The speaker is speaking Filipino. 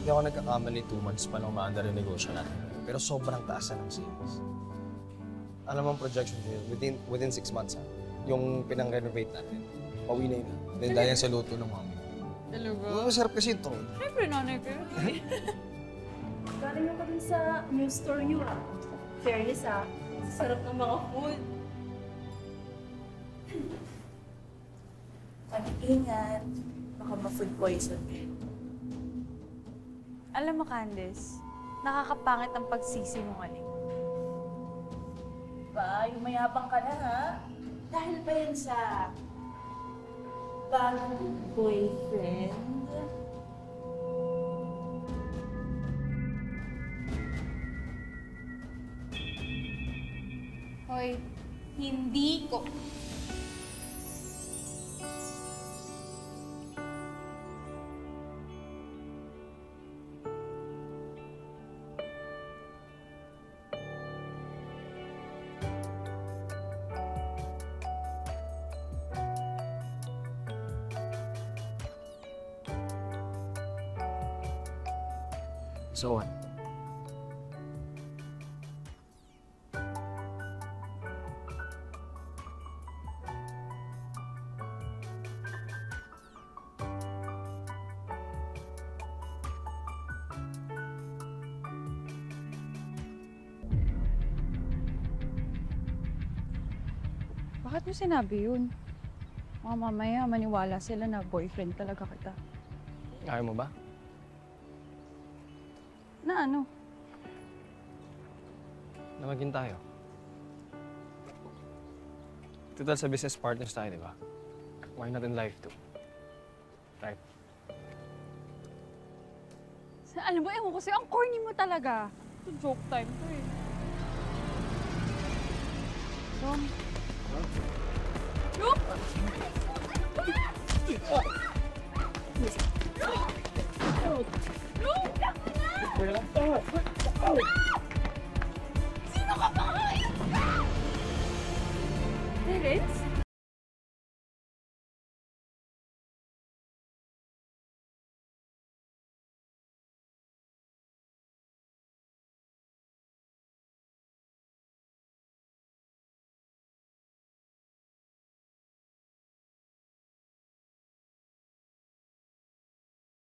Hindi ako nagkakamali 2 months pa lang maandar yung negosyo natin. Pero sobrang taas na ng sales. Alam mo ang projection ko within 6 months ha. Yung pinang-renovate natin. Pauwi na yun. Then dahil sa luto ng mami. Talaga? Masarap kasi ito. Siyempre, nanay ko yun. Galing ako dun sa new store niyo ah. Fairness ah. Sarap ng mga food. Mag-ingat. Baka ma-food poison. Alam mo, Candice, nakakapangit ang pagsisinungaling. Ba, yung mayabang ka na ha? Dahil ba yan sa bagong boyfriend? Hoy, hindi ko. So what? Bakit mo sinabi yun? Mga mamaya, maniwala sila na boyfriend talaga kita. Ayaw mo ba? Na ano? Na maging tayo. Total sa business partners tayo, di ba? Why not in life too? Right? Alam mo, ewan ko sa'yo, ang corny mo talaga. Ito joke time to eh. Rom? Rom? Terence?